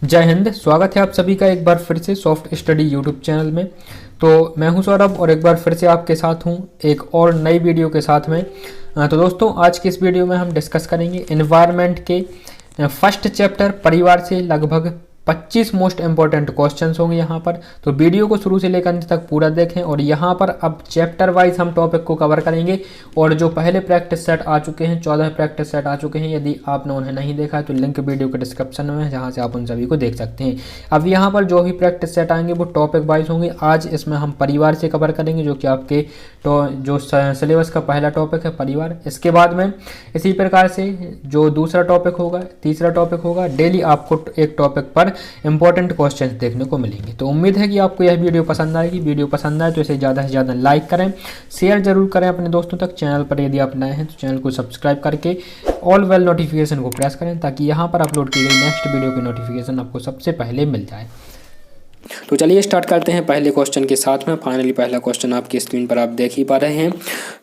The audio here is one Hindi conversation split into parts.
जय हिंद। स्वागत है आप सभी का एक बार फिर से सॉफ्ट स्टडी यूट्यूब चैनल में। तो मैं हूं सौरभ और एक बार फिर से आपके साथ हूं एक और नई वीडियो के साथ में। तो दोस्तों, आज की इस वीडियो में हम डिस्कस करेंगे एनवायरनमेंट के फर्स्ट चैप्टर परिवार से लगभग 25 मोस्ट इंपॉर्टेंट क्वेश्चंस होंगे यहाँ पर। तो वीडियो को शुरू से लेकर अंत तक पूरा देखें और यहाँ पर अब चैप्टर वाइज हम टॉपिक को कवर करेंगे। और जो पहले प्रैक्टिस सेट आ चुके हैं, 14 प्रैक्टिस सेट आ चुके हैं, यदि आपने उन्हें नहीं देखा है तो लिंक वीडियो के डिस्क्रिप्शन में है, जहाँ से आप उन सभी को देख सकते हैं। अब यहाँ पर जो भी प्रैक्टिस सेट आएंगे वो टॉपिक वाइज होंगे। आज इसमें हम परिवार से कवर करेंगे, जो कि आपके जो सिलेबस का पहला टॉपिक है परिवार। इसके बाद में इसी प्रकार से जो दूसरा टॉपिक होगा, तीसरा टॉपिक होगा, डेली आपको एक टॉपिक पर इंपॉर्टेंट क्वेश्चंस देखने को मिलेंगे। तो उम्मीद है कि आपको यह वीडियो पसंद आएगी। वीडियो पसंद आए तो इसे ज़्यादा से ज़्यादा लाइक करें, शेयर जरूर करें अपने दोस्तों तक। चैनल पर यदि आप नए हैं तो चैनल को सब्सक्राइब करके ऑल वेल नोटिफिकेशन को प्रेस करें, ताकि यहाँ पर अपलोड की गई नेक्स्ट वीडियो की नोटिफिकेशन आपको सबसे पहले मिल जाए। तो चलिए स्टार्ट करते हैं पहले क्वेश्चन के साथ में। फाइनली पहला क्वेश्चन आपकी स्क्रीन पर आप देख ही पा रहे हैं।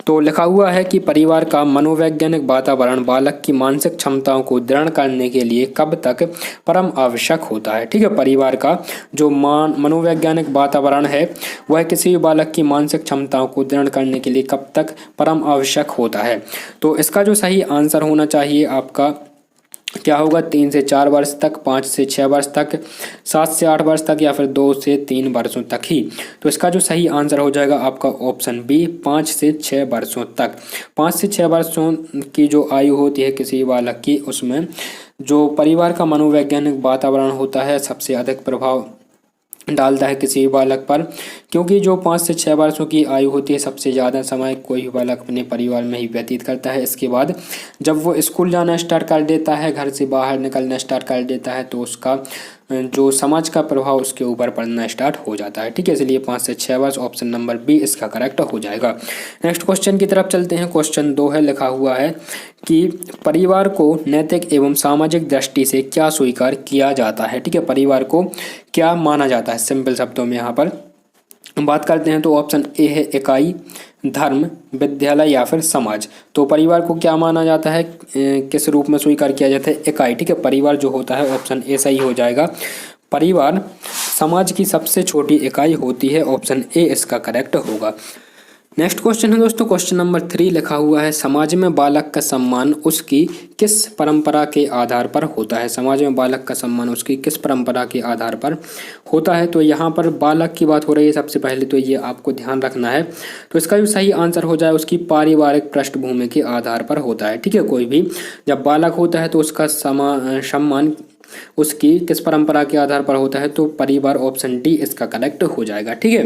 तो लिखा हुआ है कि परिवार का मनोवैज्ञानिक वातावरण बालक की मानसिक क्षमताओं को दृढ़ करने के लिए कब तक परम आवश्यक होता है। ठीक है, परिवार का जो मनोवैज्ञानिक वातावरण है वह किसी भी बालक की मानसिक क्षमताओं को दृढ़ करने के लिए कब तक परम आवश्यक होता है। तो इसका जो सही आंसर होना चाहिए आपका क्या होगा, 3 से 4 वर्ष तक, 5 से 6 वर्ष तक, 7 से 8 वर्ष तक, या फिर 2 से 3 वर्षों तक ही। तो इसका जो सही आंसर हो जाएगा आपका ऑप्शन बी, 5 से 6 वर्षों तक। 5 से 6 वर्षों की जो आयु होती है किसी बालक की, उसमें जो परिवार का मनोवैज्ञानिक वातावरण होता है सबसे अधिक प्रभाव डालता है किसी बालक पर, क्योंकि जो 5 से 6 वर्षों की आयु होती है सबसे ज़्यादा समय कोई भी बालक अपने परिवार में ही व्यतीत करता है। इसके बाद जब वो स्कूल जाना स्टार्ट कर देता है, घर से बाहर निकलना स्टार्ट कर देता है, तो उसका जो समाज का प्रभाव उसके ऊपर पड़ना स्टार्ट हो जाता है। ठीक है, इसलिए 5 से 6 वर्ष, ऑप्शन नंबर बी इसका करेक्ट हो जाएगा। नेक्स्ट क्वेश्चन की तरफ चलते हैं। क्वेश्चन 2 है, लिखा हुआ है कि परिवार को नैतिक एवं सामाजिक दृष्टि से क्या स्वीकार किया जाता है। ठीक है, परिवार को क्या माना जाता है, सिंपल शब्दों में यहाँ पर बात करते हैं तो ऑप्शन ए है इकाई, धर्म, विद्यालय या फिर समाज। तो परिवार को क्या माना जाता है, किस रूप में स्वीकार किया जाता है, इकाई। ठीक है, परिवार जो होता है ऑप्शन ए सही हो जाएगा। परिवार समाज की सबसे छोटी इकाई होती है, ऑप्शन ए इसका करेक्ट होगा। नेक्स्ट क्वेश्चन है दोस्तों, क्वेश्चन नंबर 3 लिखा हुआ है, समाज में बालक का सम्मान उसकी किस परंपरा के आधार पर होता है। समाज में बालक का सम्मान उसकी किस परंपरा के आधार पर होता है। तो यहाँ पर बालक की बात हो रही है, सबसे पहले तो ये आपको ध्यान रखना है। तो इसका जो सही आंसर हो जाए उसकी पारिवारिक पृष्ठभूमि के आधार पर होता है। ठीक है, कोई भी जब बालक होता है तो उसका सम्मान उसकी किस परंपरा के आधार पर होता है, तो परिवार, ऑप्शन डी इसका करेक्ट हो जाएगा। ठीक है,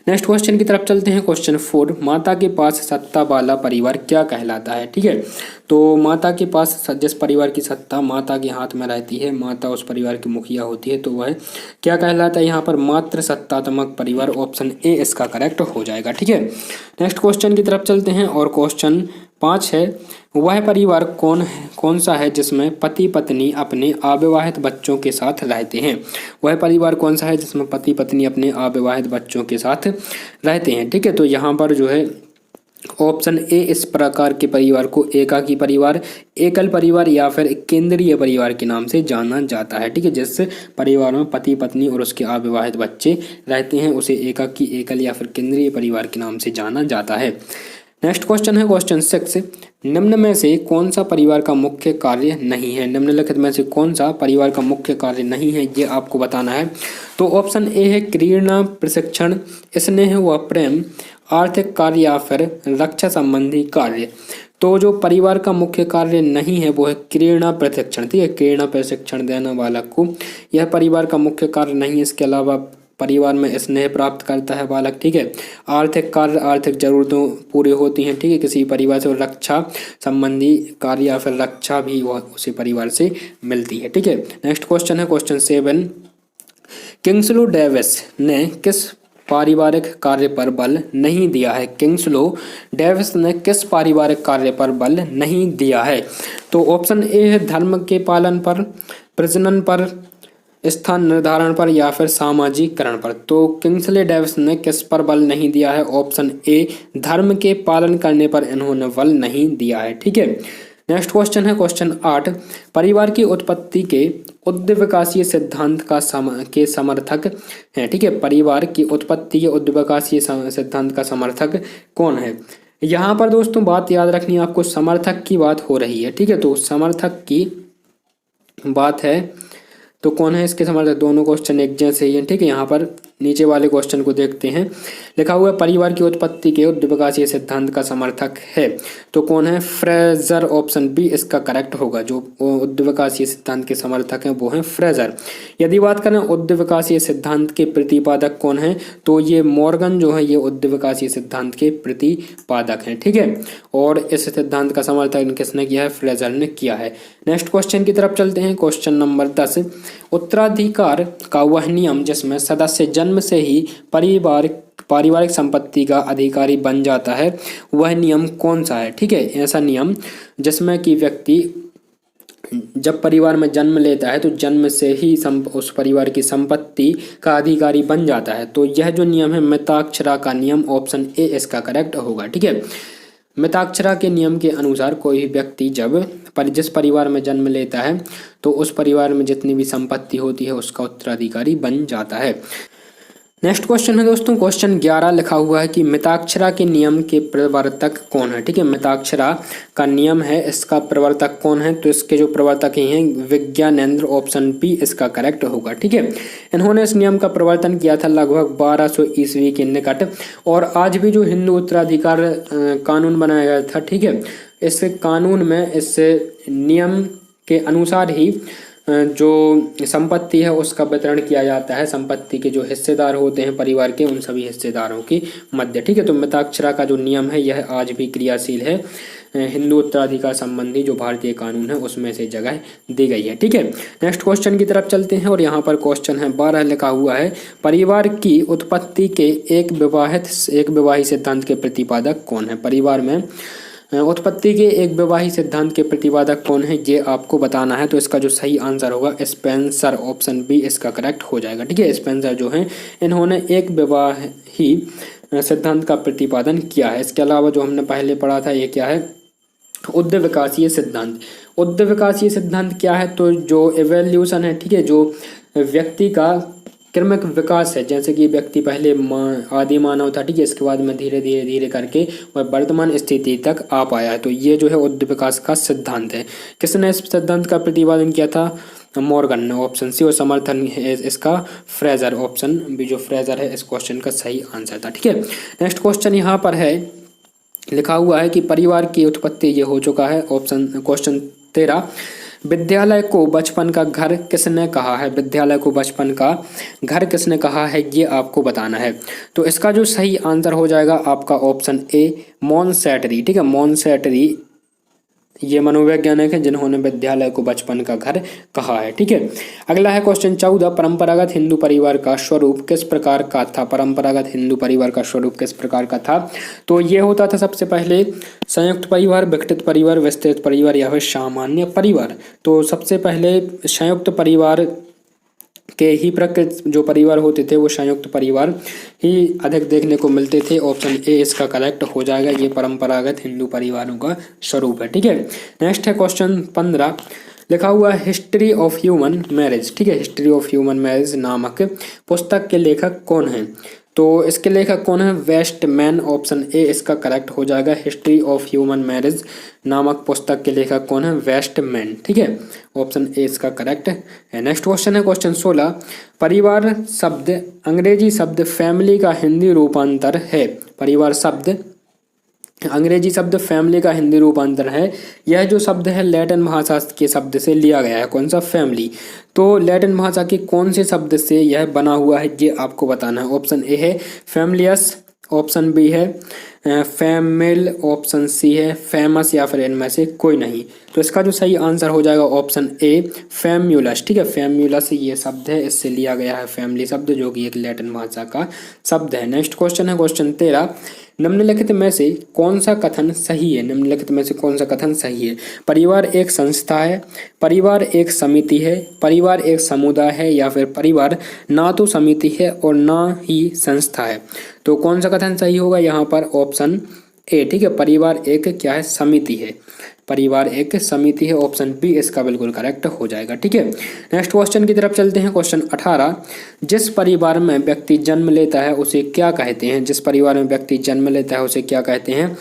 नेक्स्ट क्वेश्चन की तरफ चलते हैं। क्वेश्चन 4, माता के पास सत्ता वाला परिवार क्या कहलाता है। ठीक है, तो माता के पास जिस परिवार की सत्ता माता के हाथ में रहती है, माता उस परिवार की मुखिया होती है, तो वह क्या कहलाता है, यहाँ पर मातृ सत्तात्मक परिवार, ऑप्शन ए इसका करेक्ट हो जाएगा। ठीक है, नेक्स्ट क्वेश्चन की तरफ चलते हैं और क्वेश्चन 5 है, वह परिवार कौन सा है जिसमें पति पत्नी अपने अविवाहित बच्चों के साथ रहते हैं। वह परिवार कौन सा है जिसमें पति पत्नी अपने अविवाहित बच्चों के साथ रहते हैं। ठीक है, तो यहाँ पर जो है ऑप्शन ए इस प्रकार के परिवार को एकाकी परिवार, एकल परिवार या फिर केंद्रीय परिवार के नाम से जाना जाता है। ठीक है, जिस परिवार में पति पत्नी और उसके अविवाहित बच्चे रहते हैं उसे एकाकी, एकल या फिर केंद्रीय परिवार के नाम से जाना जाता है। नेक्स्ट क्वेश्चन है क्वेश्चन 6, निम्न में से कौन सा परिवार का मुख्य कार्य नहीं है। निम्नलिखित में से कौन सा परिवार का मुख्य कार्य नहीं है, ये आपको बताना है। तो ऑप्शन ए है क्रीड़ा, प्रशिक्षण, स्नेह व प्रेम, आर्थिक कार्य या फिर रक्षा संबंधी कार्य। तो जो परिवार का मुख्य कार्य नहीं है वो है क्रीड़ा प्रशिक्षण। ठीक है, क्रीड़ा प्रशिक्षण देना बालक को, यह परिवार का मुख्य कार्य नहीं है। इसके अलावा परिवार में स्नेह प्राप्त करता है बालक। ठीक है, आर्थिक कार्य, आर्थिक जरूरतों पूरी होती हैं। ठीक है, किसी परिवार से रक्षा संबंधी कार्य या फिर रक्षा भी उसी परिवार से मिलती है। ठीक है, नेक्स्ट क्वेश्चन है क्वेश्चन 7, किंग्सले डेविस ने किस पारिवारिक कार्य पर बल नहीं दिया है। किंग्सले डेविस ने किस पारिवारिक कार्य पर बल नहीं दिया है। तो ऑप्शन ए है धर्म के पालन पर, प्रजनन पर, स्थान निर्धारण पर या फिर सामाजिकरण पर। तो किंग्सले डेविस ने किस पर बल नहीं दिया है, ऑप्शन ए धर्म के पालन करने पर इन्होंने बल नहीं दिया है। ठीक है, नेक्स्ट क्वेश्चन है क्वेश्चन 8, परिवार की उत्पत्ति के उद्विकासीय सिद्धांत के समर्थक हैं। ठीक है, परिवार की उत्पत्ति के उद्विकासीय सिद्धांत का समर्थक कौन है? यहाँ पर दोस्तों बात याद रखनी है आपको, समर्थक की बात हो रही है। ठीक है, तो समर्थक की बात है तो कौन है इसके समर्थक? दोनों क्वेश्चन एक जैसे ही हैं। ठीक है, यहाँ पर नीचे वाले क्वेश्चन को देखते हैं। लिखा हुआ है परिवार की उत्पत्ति के उद्विकासीय सिद्धांत का समर्थक है, तो कौन है? फ्रेजर। ऑप्शन बी इसका करेक्ट होगा। जो उद्विकासीय सिद्धांत के समर्थक हैं वो हैं फ्रेजर। यदि बात करें उद्विकासीय सिद्धांत के प्रतिपादक कौन है, तो ये मॉर्गन जो है ये उद्विकासीय सिद्धांत के प्रतिपादक हैं। ठीक है, और इस सिद्धांत का समर्थन किसने किया है? फ्रेजर ने किया है। नेक्स्ट क्वेश्चन की तरफ चलते हैं। क्वेश्चन नंबर 10, उत्तराधिकार का वह नियम जिसमें सदस्य जन्म से ही पारिवारिक संपत्ति का अधिकारी बन जाता है, वह नियम कौन सा है? ठीक है, ऐसा नियम जिसमें कि व्यक्ति जब परिवार में जन्म लेता है तो जन्म से ही उस परिवार की संपत्ति का अधिकारी बन जाता है, तो यह जो नियम है मिताक्षरा का नियम, ऑप्शन ए इसका करेक्ट होगा। ठीक है, मिताक्षरा के नियम के अनुसार कोई व्यक्ति जब जिस परिवार में जन्म लेता है तो उस परिवार में जितनी भी संपत्ति होती है उसका उत्तराधिकारी बन जाता है। नेक्स्ट क्वेश्चन है दोस्तों, क्वेश्चन 11 लिखा हुआ है कि मिताक्षरा के नियम के प्रवर्तक कौन है? ठीक है, मिताक्षरा का नियम है, इसका प्रवर्तक कौन है? तो इसके जो प्रवर्तक हैं विज्ञानेंद्र, ऑप्शन बी इसका करेक्ट होगा। ठीक है, इन्होंने इस नियम का प्रवर्तन किया था लगभग 1200 ईस्वी के निकट, और आज भी जो हिंदू उत्तराधिकार कानून बनाया गया था, ठीक है, इस कानून में इस नियम के अनुसार ही जो संपत्ति है उसका वितरण किया जाता है संपत्ति के जो हिस्सेदार होते हैं परिवार के, उन सभी हिस्सेदारों के मध्य। ठीक है, तो मिताक्षरा का जो नियम है यह आज भी क्रियाशील है। हिंदू उत्तराधिकार संबंधी जो भारतीय कानून है उसमें से जगह दी गई है। ठीक है, नेक्स्ट क्वेश्चन की तरफ चलते हैं, और यहाँ पर क्वेश्चन है 12 लिखा हुआ है परिवार की उत्पत्ति के एक विवाही सिद्धांत के प्रतिपादक कौन है? परिवार में उत्पत्ति के एक विवाही सिद्धांत के प्रतिपादक कौन है ये आपको बताना है। तो इसका जो सही आंसर होगा स्पेंसर, ऑप्शन बी इसका करेक्ट हो जाएगा। ठीक है, स्पेंसर जो है इन्होंने एक विवाही सिद्धांत का प्रतिपादन किया है। इसके अलावा जो हमने पहले पढ़ा था ये क्या है? उद्विकासीय सिद्धांत। उद्विकासीय सिद्धांत क्या है? तो जो एवोल्यूशन है, ठीक है, जो व्यक्ति का क्रमिक विकास है, जैसे कि व्यक्ति पहले आदि मानव था, ठीक है, इसके बाद में धीरे धीरे करके वह वर्तमान स्थिति तक आ पाया है, तो ये जो है उद्विकास का सिद्धांत है। किसने इस सिद्धांत का प्रतिपादन किया था? मॉर्गन ने, ऑप्शन सी, और समर्थन है इसका फ्रेजर, ऑप्शन बी जो फ्रेजर है इस क्वेश्चन का सही आंसर था। ठीक है, नेक्स्ट क्वेश्चन यहाँ पर है लिखा हुआ है कि परिवार की उत्पत्ति ये हो चुका है, ऑप्शन क्वेश्चन 13, विद्यालय को बचपन का घर किसने कहा है? विद्यालय को बचपन का घर किसने कहा है ये आपको बताना है। तो इसका जो सही आंसर हो जाएगा आपका ऑप्शन ए मॉन्सेटरी। ठीक है, मॉन्सेटरी ये मनोवैज्ञानिक है जिन्होंने विद्यालय को बचपन का घर कहा है। ठीक है, अगला है क्वेश्चन 14, परंपरागत हिंदू परिवार का स्वरूप किस प्रकार का था? परंपरागत हिंदू परिवार का स्वरूप किस प्रकार का था? तो ये होता था सबसे पहले संयुक्त परिवार, विघटित परिवार, विस्तृत परिवार या फिर सामान्य परिवार। तो सबसे पहले संयुक्त परिवार के ही प्रकृत जो परिवार होते थे वो संयुक्त परिवार ही अधिक देखने को मिलते थे, ऑप्शन ए इसका करेक्ट हो जाएगा। ये परंपरागत हिंदू परिवारों का स्वरूप है। ठीक है, नेक्स्ट है क्वेश्चन 15 लिखा हुआ है हिस्ट्री ऑफ ह्यूमन मैरिज। ठीक है, हिस्ट्री ऑफ ह्यूमन मैरिज नामक पुस्तक के लेखक कौन है? तो इसके लेखक कौन है? वेस्टमैन, ऑप्शन ए इसका करेक्ट हो जाएगा। हिस्ट्री ऑफ ह्यूमन मैरिज नामक पुस्तक के लेखक कौन है? वेस्टमैन। ठीक है, ऑप्शन ए इसका करेक्ट है। नेक्स्ट क्वेश्चन है क्वेश्चन 16, परिवार शब्द अंग्रेजी शब्द फैमिली का हिंदी रूपांतर है। परिवार शब्द अंग्रेजी शब्द फैमिली का हिंदी रूपांतर है। यह जो शब्द है लैटिन भाषा के शब्द से लिया गया है। कौन सा? फैमिली। तो लैटिन भाषा के कौन से शब्द से यह बना हुआ है ये आपको बताना है। ऑप्शन ए है फैमिलियस, ऑप्शन बी है फैमिल, ऑप्शन सी है फेमस, या फिर इनमें से कोई नहीं। तो इसका जो सही आंसर हो जाएगा ऑप्शन ए फैम्यूलस। ठीक है, फैम्यूलस ये शब्द है, इससे लिया गया है फैमिली शब्द जो कि एक लैटिन भाषा का शब्द है। नेक्स्ट क्वेश्चन है क्वेश्चन 13, निम्नलिखित में से कौन सा कथन सही है? निम्नलिखित में से कौन सा कथन सही है? परिवार एक संस्था है, परिवार एक समिति है, परिवार एक समुदाय है, या फिर परिवार ना तो समिति है और ना ही संस्था है। तो कौन सा कथन सही होगा यहाँ पर? Option A. ठीक है, परिवार एक क्या है? समिति है। परिवार एक समिति है। ऑप्शन बी इसका बिल्कुल करेक्ट हो जाएगा। ठीक है, नेक्स्ट क्वेश्चन की तरफ चलते हैं। क्वेश्चन 18, जिस परिवार में व्यक्ति जन्म लेता है उसे क्या कहते हैं? जिस परिवार में व्यक्ति जन्म लेता है उसे क्या कहते हैं?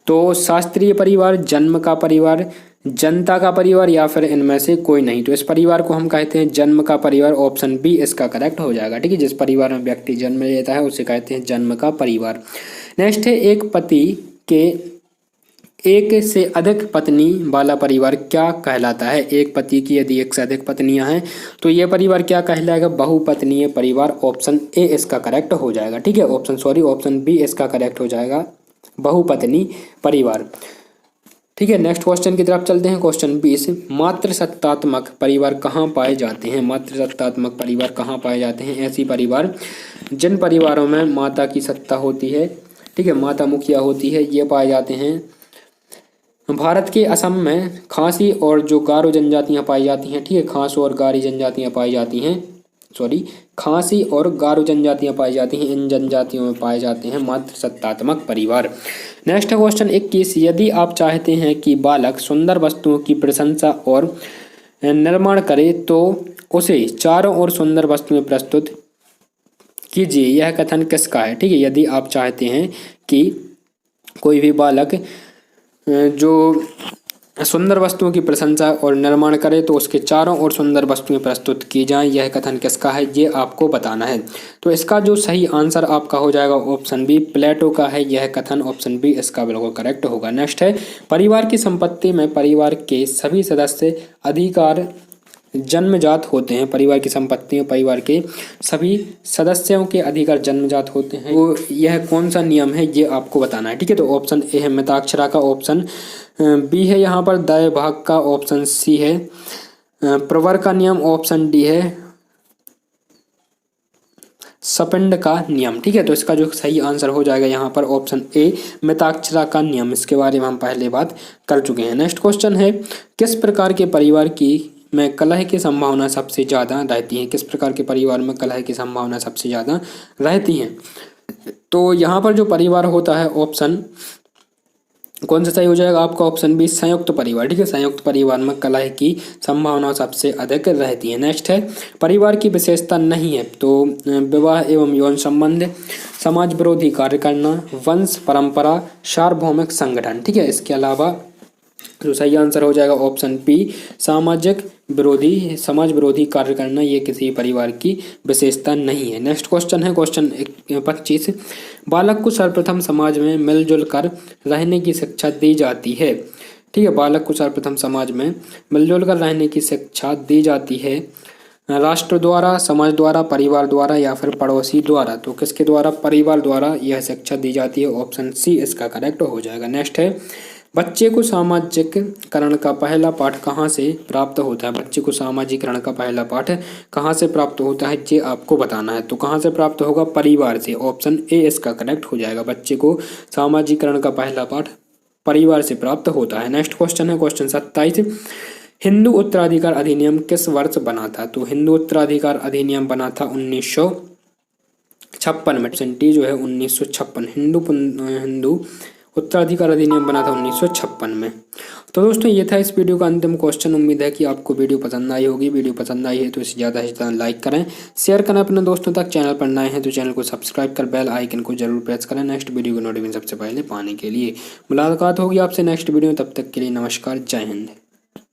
तो शास्त्रीय परिवार, जन्म का परिवार, जनता का परिवार या फिर इनमें से कोई नहीं। तो इस परिवार को हम कहते हैं जन्म का परिवार। ऑप्शन बी इसका करेक्ट हो जाएगा। ठीक है, जिस परिवार में व्यक्ति जन्म लेता है उसे कहते हैं जन्म का परिवार। नेक्स्ट है, एक पति के एक से अधिक पत्नी वाला परिवार क्या कहलाता है? एक पति की यदि एक से अधिक पत्नियां हैं तो यह परिवार क्या कहलाएगा? बहुपत्नीय परिवार। ऑप्शन ए इसका करेक्ट हो जाएगा। ठीक है, ऑप्शन बी इसका करेक्ट हो जाएगा, बहुपत्नी परिवार। ठीक है, नेक्स्ट क्वेश्चन की तरफ चलते हैं। क्वेश्चन 20, मातृसत्तात्मक परिवार कहाँ पाए जाते हैं? मातृसत्तात्मक परिवार कहाँ पाए जाते हैं? ऐसी परिवार जिन परिवारों में माता की सत्ता होती है, ठीक है, माता मुखिया होती है, ये पाए जाते हैं। भारत के असम में खासी और जो गारो जनजातियाँ पाई जाती हैं, ठीक है, खास और गारी जनजातियाँ पाई जाती हैं, खासी और गारो जनजातियाँ पाई जाती हैं। इन जनजातियों में पाए जाते हैं मातृसत्तात्मक परिवार। नेक्स्ट क्वेश्चन 21, यदि आप चाहते हैं कि बालक सुंदर वस्तुओं की प्रशंसा और निर्माण करे तो उसे चारों ओर सुंदर वस्तुएं प्रस्तुत कीजिए। यह कथन किसका है? ठीक है, यदि आप चाहते हैं कि कोई भी बालक जो सुंदर वस्तुओं की प्रशंसा और निर्माण करे तो उसके चारों ओर सुंदर वस्तुएं प्रस्तुत की जाएं, यह कथन किसका है ये आपको बताना है। तो इसका जो सही आंसर आपका हो जाएगा ऑप्शन बी, प्लेटो का है यह कथन। ऑप्शन बी इसका बिल्कुल करेक्ट होगा। नेक्स्ट है, परिवार की संपत्ति में परिवार के सभी सदस्य अधिकार जन्मजात होते हैं। परिवार की संपत्ति में परिवार के सभी सदस्यों के अधिकार जन्मजात होते हैं। वो यह कौन सा नियम है ये आपको बताना है। ठीक है, तो ऑप्शन ए है मिताक्षरा का, ऑप्शन बी है यहाँ पर दाय भाग का, ऑप्शन सी है प्रवर का नियम, ऑप्शन डी है सपिंड का नियम। ठीक है, तो इसका जो सही आंसर हो जाएगा यहाँ पर ऑप्शन ए मिताक्षरा का नियम। इसके बारे में हम पहले बात कर चुके हैं। नेक्स्ट क्वेश्चन है, किस प्रकार के परिवार की में कलह की संभावना सबसे ज़्यादा रहती है? किस प्रकार के परिवार में कलह की संभावना सबसे ज़्यादा रहती है? तो यहाँ पर जो परिवार होता है ऑप्शन कौन सा सही हो जाएगा आपका? ऑप्शन बी संयुक्त परिवार। ठीक है, संयुक्त परिवार में कलह की संभावना सबसे अधिक रहती है। नेक्स्ट है, परिवार की विशेषता नहीं है तो विवाह एवं यौन संबंध, समाज विरोधी कार्य करना, वंश परंपरा, सार्वभौमिक संगठन। ठीक है, इसके अलावा जो सही आंसर हो जाएगा ऑप्शन बी समाज विरोधी कार्य करना, ये किसी परिवार की विशेषता नहीं है। नेक्स्ट क्वेश्चन है क्वेश्चन 25, बालक को सर्वप्रथम समाज में मिलजुल कर रहने की शिक्षा दी जाती है। ठीक है, बालक को सर्वप्रथम समाज में मिलजुल कर रहने की शिक्षा दी जाती है राष्ट्र द्वारा, समाज द्वारा, परिवार द्वारा या फिर पड़ोसी द्वारा। तो किसके द्वारा? परिवार द्वारा यह शिक्षा दी जाती है। ऑप्शन सी इसका करेक्ट हो जाएगा। नेक्स्ट है, बच्चे को सामाजिकरण का पहला पाठ कहाँ से प्राप्त होता है? बच्चे को सामाजिकरण का पहला पाठ कहाँ से प्राप्त होता है ये आपको बताना है। तो कहाँ से प्राप्त होगा? परिवार से। ऑप्शन ए इसका करेक्ट हो जाएगा। बच्चे को सामाजिकरण का पहला पाठ परिवार से प्राप्त होता है। नेक्स्ट क्वेश्चन है क्वेश्चन 27, हिंदू उत्तराधिकार अधिनियम किस वर्ष बना था? तो हिंदू उत्तराधिकार अधिनियम बना था 1956 में। टी जो है 1956, हिंदू उत्तराधिकार अधिनियम बना था 1956 में। तो दोस्तों ये था इस वीडियो का अंतिम क्वेश्चन। उम्मीद है कि आपको वीडियो पसंद आई होगी। वीडियो पसंद आई है तो इसे ज़्यादा से ज़्यादा लाइक करें, शेयर करें अपने दोस्तों तक। चैनल पर नए हैं तो चैनल को सब्सक्राइब कर बेल आइकन को जरूर प्रेस करें नेक्स्ट वीडियो को नोटिफिकेशन सबसे पहले पाने के लिए। मुलाकात होगी आपसे नेक्स्ट वीडियो में, तब तक के लिए नमस्कार, जय हिंद।